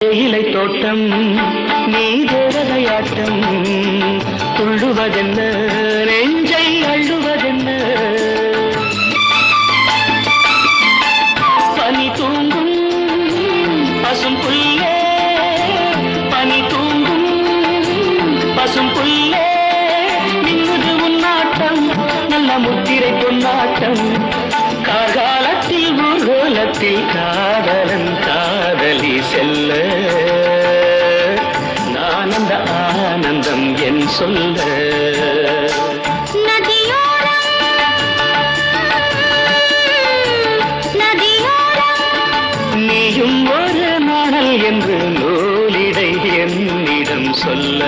தேயிலை தோட்டம் நீ தேவதையாட்டம் துள்ளுவதென்ன நெஞ்சை அள்ளுவதென்ன பனி தூங்கும் பசும் புல்லே பனி தூங்கும் பசும் புல்லே மின்னுது உன்னாட்டம் நல்ல முத்திரை பொன்னாட்டம் கார்காலத்தில் ஊர்கோலத்தில் காதலன் காதலி செல்ல நான் அந்த ஆனந்தம் என் சொல்ல நீயும் ஒரு நாணல் என்று நூலிடை என்னிடம் சொல்ல